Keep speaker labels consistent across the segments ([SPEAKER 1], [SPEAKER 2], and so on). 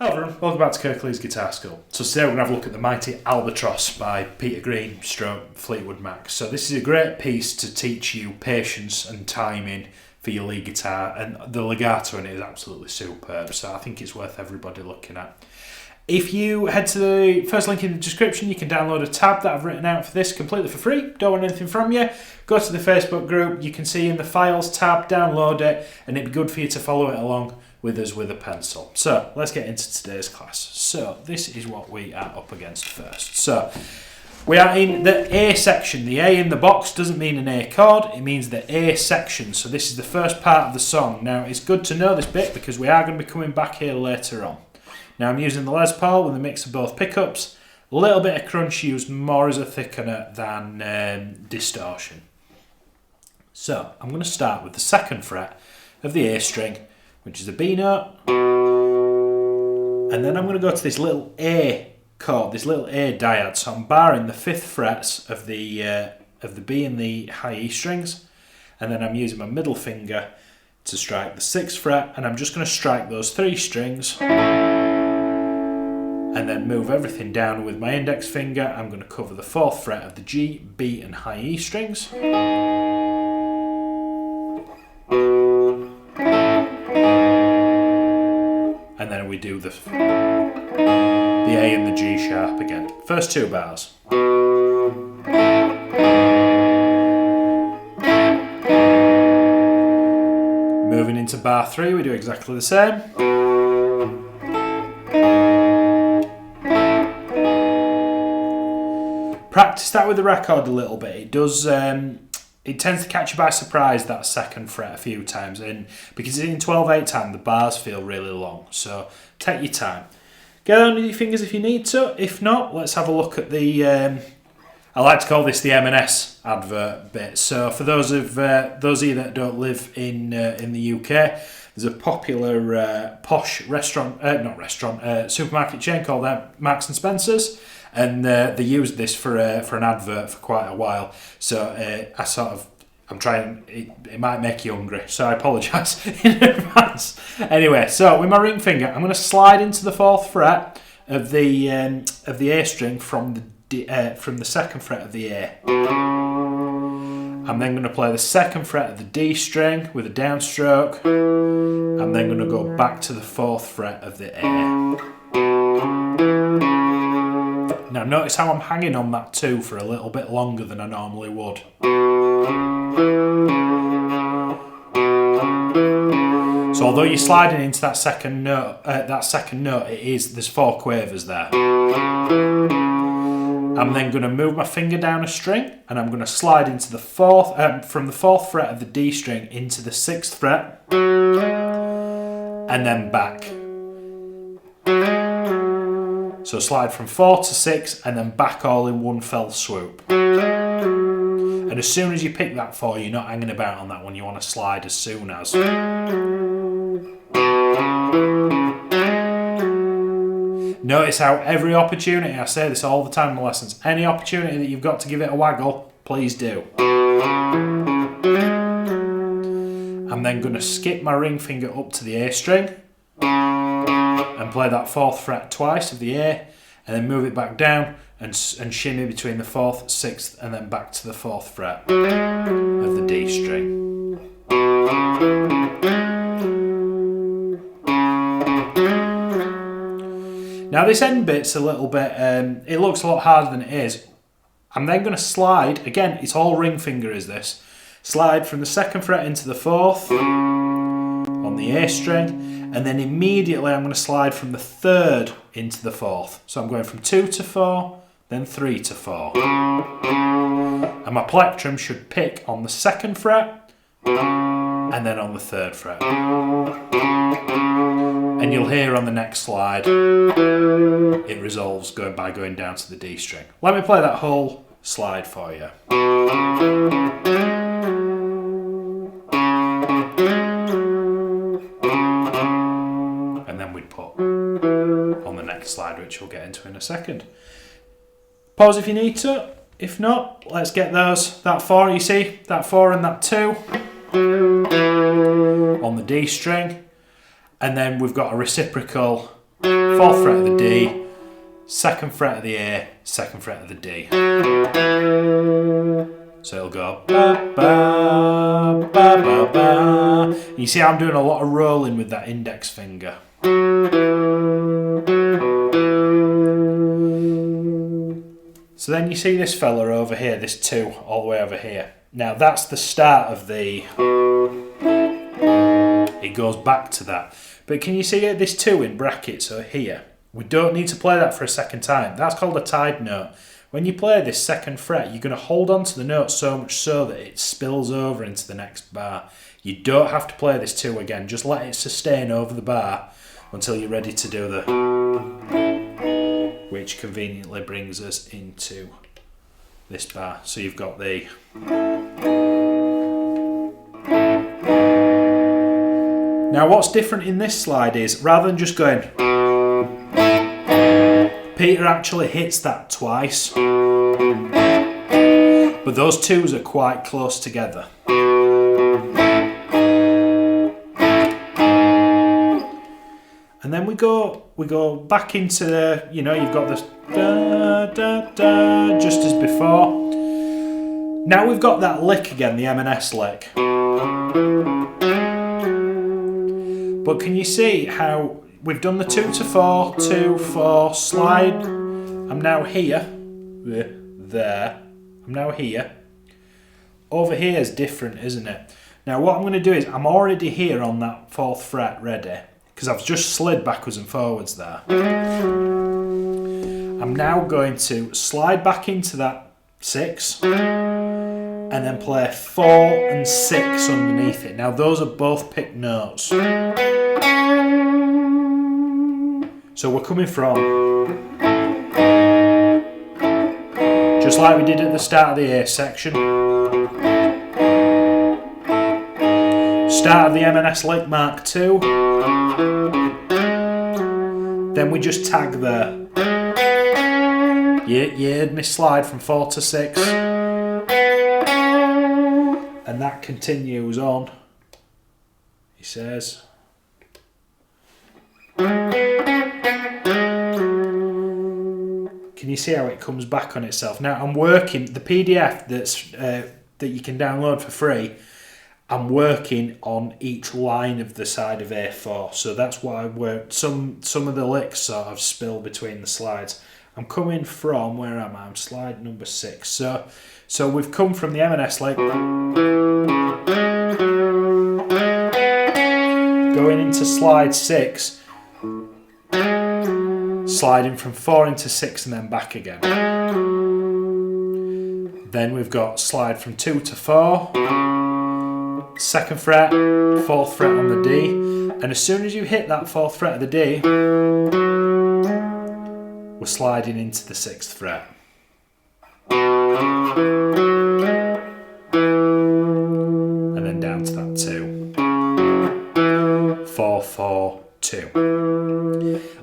[SPEAKER 1] Hello everyone, welcome back to Kirklees Guitar School. So today we're going to have a look at the mighty Albatross by Peter Green / Fleetwood Mac. So this is a great piece to teach you patience and timing for your lead guitar, and the legato in it is absolutely superb, so I think it's worth everybody looking at. If you head to the first link in the description, you can download a tab that I've written out for this completely for free. Don't want anything from you. Go to the Facebook group, you can see in the files tab, download it, and it'd be good for you to follow it along with us with a pencil. So let's get into today's class. So this is what we are up against first. So we are in the A section. The A in the box doesn't mean an A chord, it means the A section. So this is the first part of the song. Now it's good to know this bit because we are going to be coming back here later on. Now I'm using the Les Paul with a mix of both pickups. A little bit of crunch used more as a thickener than distortion. So I'm going to start with the second fret of the A string, which is a B note, and then I'm going to go to this little A chord, this little A dyad. So I'm barring the 5th frets of the B and the high E strings, and then I'm using my middle finger to strike the 6th fret, and I'm just going to strike those 3 strings, and then move everything down with my index finger. I'm going to cover the 4th fret of the G, B, and high E strings. And then we do the A and the G sharp again. First 2 bars. Moving into bar 3, we do exactly the same. Practice that with the record a little bit. It does. It tends to catch you by surprise, that 2nd fret, a few times, and because it's in 12/8 time, the bars feel really long. So take your time. Get on with your fingers if you need to. If not, let's have a look at the. I like to call this the M&S advert bit. So for those of you that don't live in the UK, there's a popular posh supermarket chain called Marks and Spencer's. And they used this for an advert for quite a while. So I'm trying, it might make you hungry, so I apologise in advance. Anyway, so with my ring finger, I'm going to slide into the 4th fret of the A string from the 2nd fret of the A. I'm then going to play the 2nd fret of the D string with a downstroke. I'm then going to go back to the 4th fret of the A. Now notice how I'm hanging on that 2 for a little bit longer than I normally would. So although you're sliding into that second note, there's 4 quavers there. I'm then going to move my finger down a string, and I'm going to slide into the 4th, from the 4th fret of the D string into the 6th fret, and then back. So slide from 4 to 6 and then back all in one fell swoop. And as soon as you pick that 4, you're not hanging about on that one, you want to slide as soon as. Notice how every opportunity, I say this all the time in my lessons, any opportunity that you've got to give it a waggle, please do. I'm then going to skip my ring finger up to the A string and play that 4th fret twice of the A, and then move it back down and shimmy between the 4th, 6th, and then back to the 4th fret of the D string. Now this end bit's a little bit, it looks a lot harder than it is. I'm then going to slide, again it's all ring finger is this, slide from the 2nd fret into the 4th on the A string, and then immediately I'm going to slide from the 3rd into the 4th. So I'm going from 2 to 4, then 3 to 4. And my plectrum should pick on the 2nd fret, and then on the 3rd fret. And you'll hear on the next slide, it resolves by going down to the D string. Let me play that whole slide for you. On the next slide, which we'll get into in a second. Pause if you need to. If not, let's get that 4, you see, that 4 and that 2 on the D string, and then we've got a reciprocal 4th fret of the D, 2nd fret of the A, 2nd fret of the D. So it'll go ba ba ba ba ba. You see I'm doing a lot of rolling with that index finger. So then you see this fella over here, this 2 all the way over here. Now that's the start of the... It goes back to that. But can you see this 2 in brackets over here? We don't need to play that for a second time. That's called a tied note. When you play this 2nd fret, you're going to hold on to the note so much so that it spills over into the next bar. You don't have to play this 2 again. Just let it sustain over the bar until you're ready to do the... Which conveniently brings us into this bar. So you've got the... Now what's different in this slide is, rather than just going... Peter actually hits that twice. But those 2s are quite close together. And then we go back into the, you know, you've got this da da da just as before. Now we've got that lick again, the M&S lick. But can you see how we've done the 2 to 4, 2, 4, slide. I'm now here. There. I'm now here. Over here is different, isn't it? Now what I'm going to do is, I'm already here on that 4th fret ready, because I've just slid backwards and forwards there. I'm now going to slide back into that 6, and then play 4 and 6 underneath it. Now those are both picked notes. So we're coming from, just like we did at the start of the A section, start of the M&S lick mark 2, then we just tag there. You heard me slide from 4 to 6, and that continues on, he says. Can you see how it comes back on itself? Now I'm working, the PDF that's that you can download for free, I'm working on each line of the side of A4, so that's why I worked. Some of the licks sort of spill between the slides. I'm coming from, where am I? I'm slide number 6. So we've come from the M&S lick, going into slide 6, sliding from 4 into 6 and then back again. Then we've got slide from 2 to 4, 2nd fret, 4th fret on the D, and as soon as you hit that 4th fret of the D, we're sliding into the 6th fret. And then down to that 2. 4, 4, 2.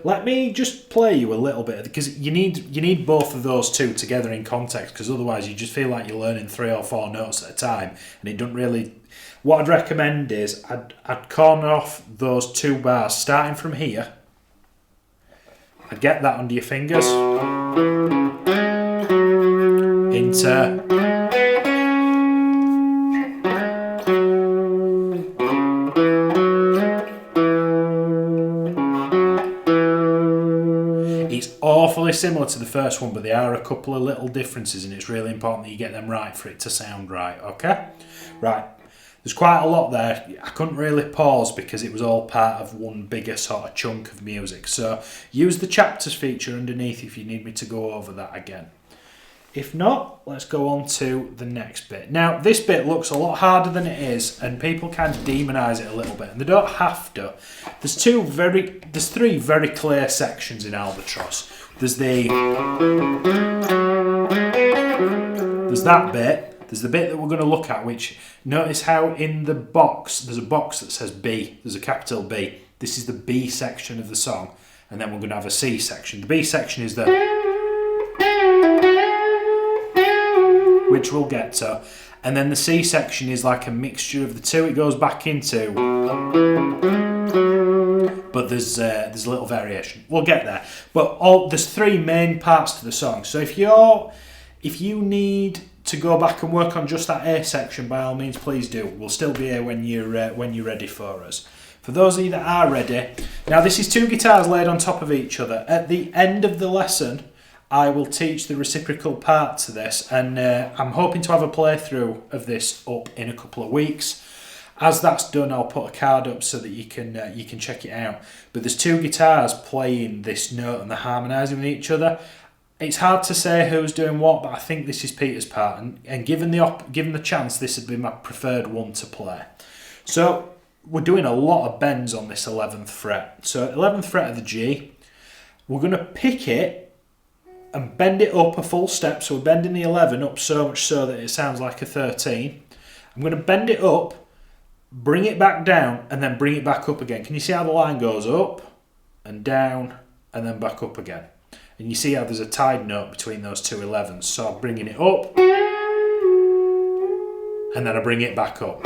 [SPEAKER 1] Let me just play you a little bit, because you need both of those 2 together in context, because otherwise you just feel like you're learning 3 or 4 notes at a time, and it doesn't really... What I'd recommend is I'd corner off those 2 bars starting from here. I'd get that under your fingers into awfully similar to the first one, but there are a couple of little differences, and it's really important that you get them right for it to sound right, okay? Right, there's quite a lot there. I couldn't really pause because it was all part of one bigger sort of chunk of music, so use the chapters feature underneath if you need me to go over that again. If not, let's go on to the next bit. Now, this bit looks a lot harder than it is, and people kind of demonise it a little bit, and they don't have to. There's 3 very clear sections in Albatross. There's that bit. There's the bit that we're going to look at, which, notice how in the box, there's a box that says B. There's a capital B. This is the B section of the song, and then we're going to have a C section. The B section is the... which we'll get to, and then the C section is like a mixture of the 2. It goes back into, but there's a little variation. We'll get there. But there's three main parts to the song. So if you need to go back and work on just that A section, by all means, please do. We'll still be here when you're ready for us. For those of you that are ready, now this is two guitars laid on top of each other. At the end of the lesson, I will teach the reciprocal part to this, and I'm hoping to have a playthrough of this up in a couple of weeks. As that's done, I'll put a card up so that you can check it out. But there's two guitars playing this note and they're harmonising with each other. It's hard to say who's doing what, but I think this is Peter's part, and given the chance, this would be my preferred one to play. So we're doing a lot of bends on this 11th fret. So 11th fret of the G, we're going to pick it and bend it up a full step. So we're bending the 11 up so much so that it sounds like a 13. I'm going to bend it up, bring it back down, and then bring it back up again. Can you see how the line goes up and down and then back up again? And you see how there's a tied note between those two 11s. So I'm bringing it up, and then I bring it back up.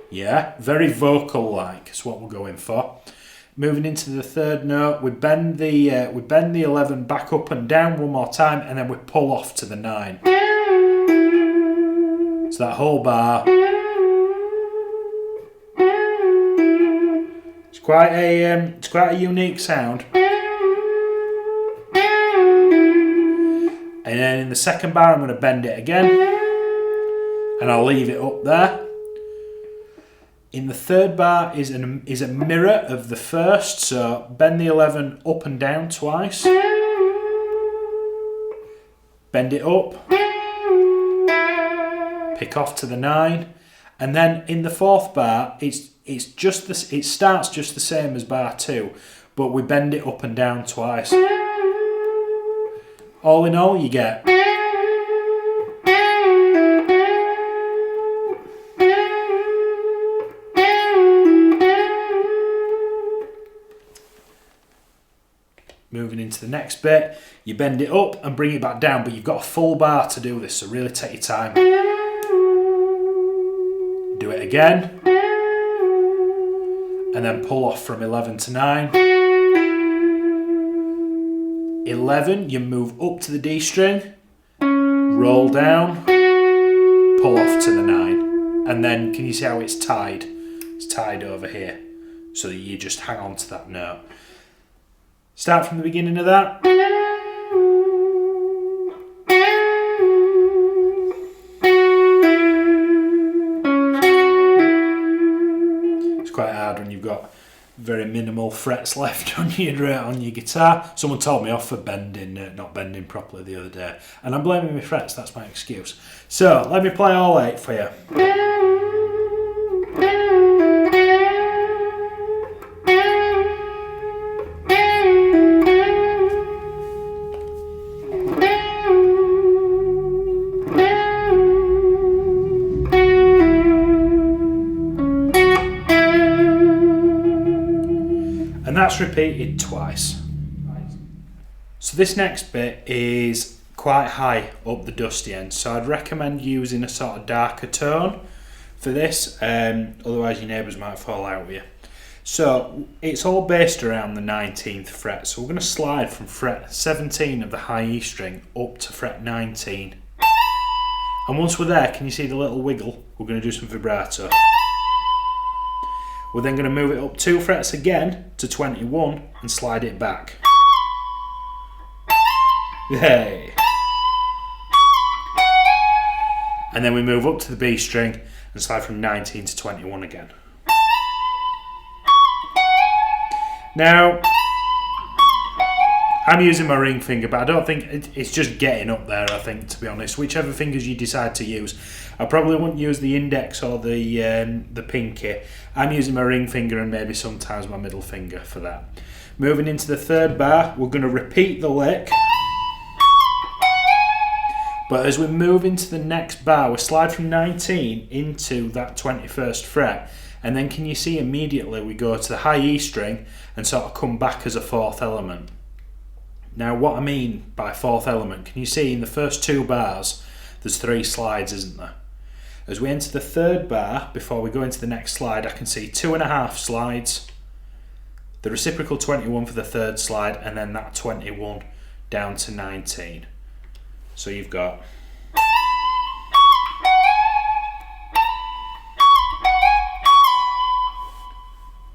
[SPEAKER 1] Yeah, very vocal-like is what we're going for. Moving into the third note, we bend the 11 back up and down one more time, and then we pull off to the 9. So that whole bar. It's quite a unique sound. And then in the second bar, I'm going to bend it again, and I'll leave it up there. In the third bar is a mirror of the first, so bend the 11 up and down twice. Bend it up. Pick off to the 9. And then in the fourth bar, it starts just the same as bar 2, but we bend it up and down twice. All in all, you get... Moving into the next bit, you bend it up and bring it back down, but you've got a full bar to do this, so really take your time. Do it again, and then pull off from 11 to 9. 11, you move up to the D string, roll down, pull off to the 9, and then can you see how it's tied? It's tied over here, so that you just hang on to that note. Start from the beginning of that. It's quite hard when you've got very minimal frets left on your guitar. Someone told me off for not bending properly the other day, and I'm blaming my frets. That's my excuse. So let me play all 8 for you. And that's repeated twice. So this next bit is quite high up the dusty end, so I'd recommend using a sort of darker tone for this, otherwise your neighbours might fall out with you. So it's all based around the 19th fret, so we're going to slide from fret 17 of the high E string up to fret 19. And once we're there, can you see the little wiggle? We're going to do some vibrato. We're then going to move it up 2 frets again to 21 and slide it back. Hey! And then we move up to the B string and slide from 19 to 21 again. Now, I'm using my ring finger, but I don't think it's just getting up there, I think, to be honest. Whichever fingers you decide to use. I probably wouldn't use the index or the pinky. I'm using my ring finger and maybe sometimes my middle finger for that. Moving into the third bar, we're going to repeat the lick. But as we move into the next bar, we slide from 19 into that 21st fret. And then can you see immediately we go to the high E string and sort of come back as a 4th element. Now what I mean by 4th element, can you see in the first 2 bars there's 3 slides, isn't there? As we enter the third bar, before we go into the next slide, I can see 2.5 slides, the reciprocal 21 for the third slide, and then that 21 down to 19. So you've got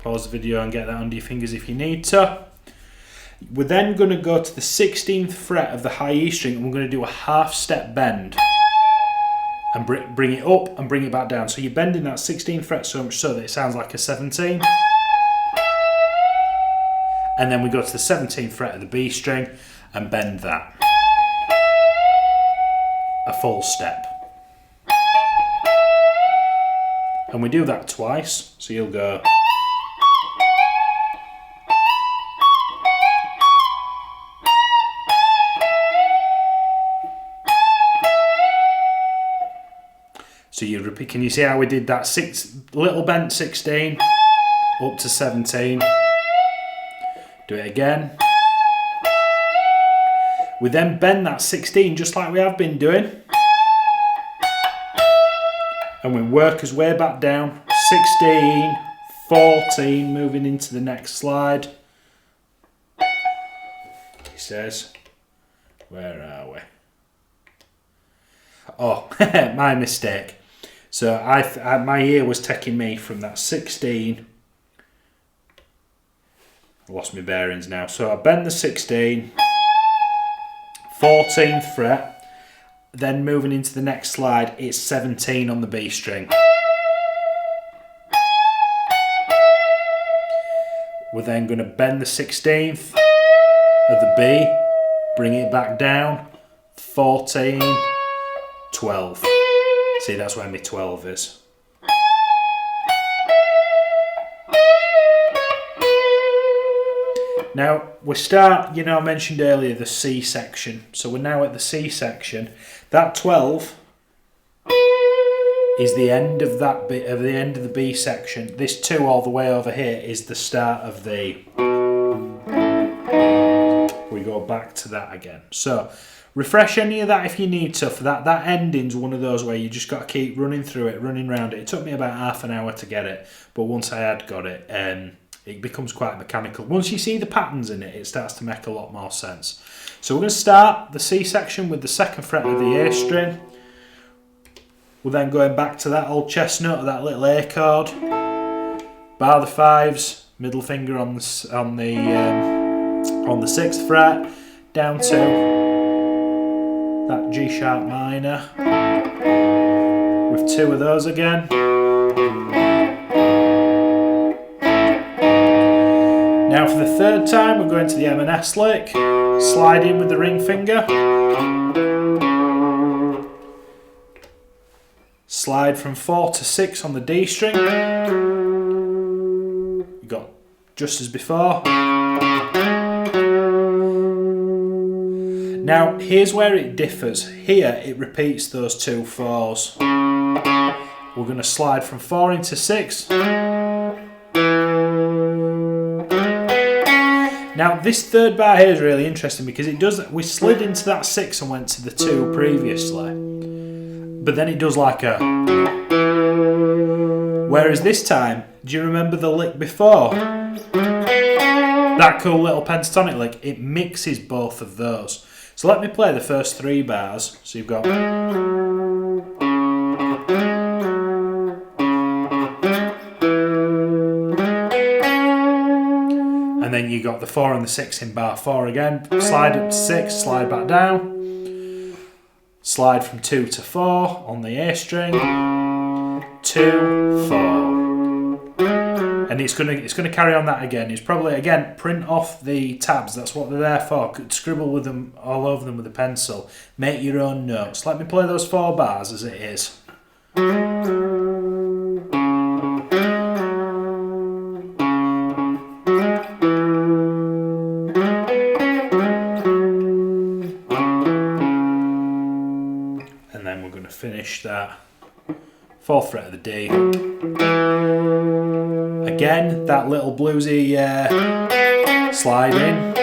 [SPEAKER 1] pause the video and get that under your fingers if you need to. We're then going to go to the 16th fret of the high E string, and we're going to do a half step bend and bring it up and bring it back down. So you're bending that 16th fret so much so that it sounds like a 17. And then we go to the 17th fret of the B string and bend that. A full step. And we do that twice, so you'll go. So you repeat. Can you see how we did that little bent 16 up to 17? Do it again. We then bend that 16 just like we have been doing. And we work his way back down. 16, 14, moving into the next slide. He says, where are we? Oh, my mistake. So my ear was taking me from that 16. I lost my bearings now. So I bend the 16, 14th fret, then moving into the next slide, it's 17 on the B string. We're then going to bend the 16th of the B, bring it back down, 14, 12. See, that's where my 12 is. Now, we start, I mentioned earlier the C section. So we're now at the C section. That 12 is the end of that bit, of the end of the B section. This 2 all the way over here is the start of the. We go back to that again. So refresh any of that if you need to. For that ending's one of those where you just got to keep running through it, running around it. It took me about half an hour to get it, but once I had got it, it becomes quite mechanical. Once you see the patterns in it, it starts to make a lot more sense. So we're going to start the C section with the 2nd fret of the A string. We're then going back to that old chestnut, that little A chord. Bar the 5s, middle finger on the 6th fret, down to that G sharp minor, with 2 of those again. Now for the 3rd time we're going to the M&S lick, slide in with the ring finger, slide from 4 to 6 on the D string, you got just as before. Now here's where it differs. Here it repeats those 2 4s. We're going to slide from 4 into 6. Now this 3rd bar here is really interesting because it does. We slid into that 6 and went to the 2 previously, but then it does like a. Whereas this time, do you remember the lick before? That cool little pentatonic lick. It mixes both of those. So let me play the first 3 bars. So you've got. And then you got the 4 and the 6 in bar 4 again. Slide up to 6, slide back down. Slide from 2 to 4 on the A string. 2, 4. And it's gonna carry on that again. It's probably again print off the tabs. That's what they're there for. Scribble with them all over them with a pencil. Make your own notes. Let me play those 4 bars as it is. Finish that 4th fret of the D. Again, that little bluesy slide in.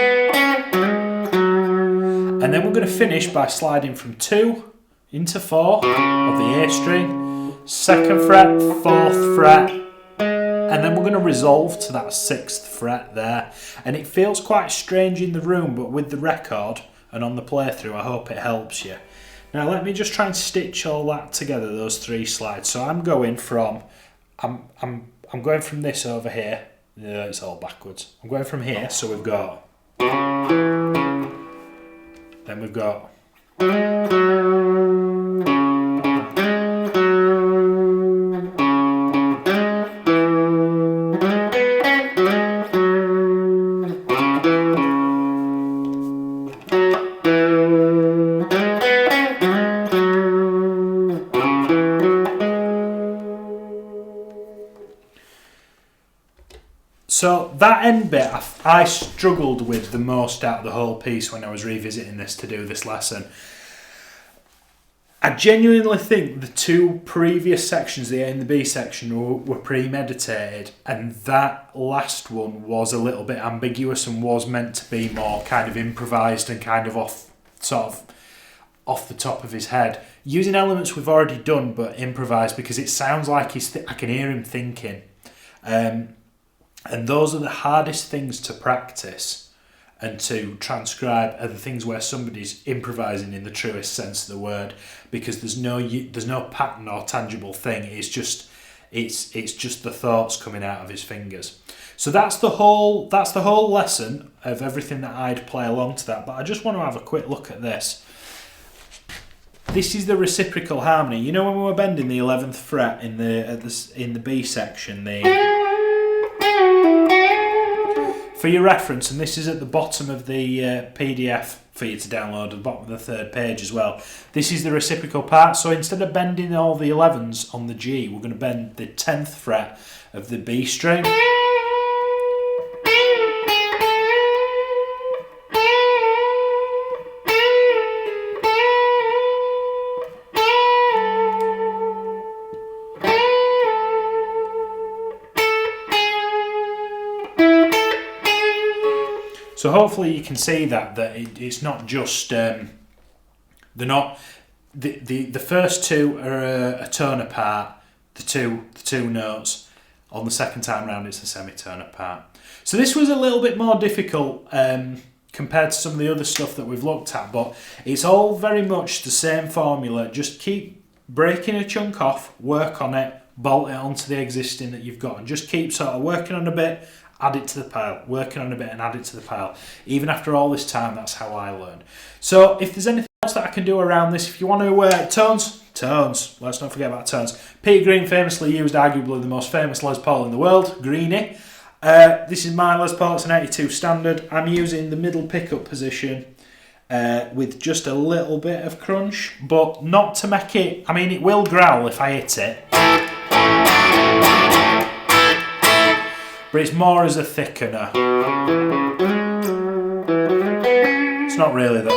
[SPEAKER 1] And then we're going to finish by sliding from 2 into 4 of the A string, 2nd fret, 4th fret, and then we're going to resolve to that 6th fret there. And it feels quite strange in the room, but with the record and on the playthrough, I hope it helps you. Now let me just try and stitch all that together, those 3 slides. So I'm going from this over here. Yeah, it's all backwards. I'm going from here, so we've got, then we've got, so that end bit I struggled with the most out of the whole piece when I was revisiting this to do this lesson. I genuinely think the 2 previous sections, the A and the B section, were premeditated, and that last one was a little bit ambiguous and was meant to be more kind of improvised and kind of off the top of his head, using elements we've already done but improvised, because it sounds like I can hear him thinking. And those are the hardest things to practice and to transcribe, are the things where somebody's improvising in the truest sense of the word, because there's no pattern or tangible thing. It's just the thoughts coming out of his fingers. So that's the whole lesson of everything that I'd play along to that. But I just want to have a quick look at this. This is the reciprocal harmony. You know when we were bending the 11th fret in the B section, for your reference, and this is at the bottom of the PDF for you to download, at the bottom of the 3rd page as well. This is the reciprocal part, so instead of bending all the 11s on the G, we're going to bend the 10th fret of the B string. So hopefully you can see that it's not just they're not the first 2 are a tone apart. The two notes on the second time round, it's a semitone apart. So this was a little bit more difficult compared to some of the other stuff that we've looked at, but it's all very much the same formula. Just keep breaking a chunk off, work on it, bolt it onto the existing that you've got, and just keep sort of working on a bit, add it to the pile, working on a bit and add it to the pile. Even after all this time, that's how I learned. So if there's anything else that I can do around this, if you want to tones, let's not forget about tones. Peter Green famously used arguably the most famous Les Paul in the world, Greenie. This is my Les Paul, it's an 82 standard. I'm using the middle pickup position with just a little bit of crunch, but not to make it, I mean it will growl if I hit it, but it's more as a thickener. It's not really that.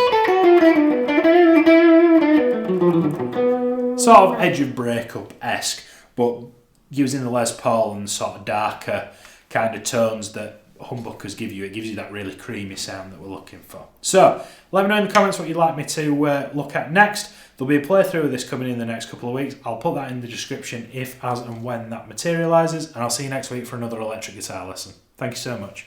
[SPEAKER 1] Sort of edge of breakup-esque, but using the Les Paul and sort of darker kind of tones that humbuckers give you, it gives you that really creamy sound that we're looking for. So, let me know in the comments what you'd like me to look at next. There'll be a playthrough of this coming in the next couple of weeks. I'll put that in the description if, as and when that materialises, and I'll see you next week for another electric guitar lesson. Thank you so much.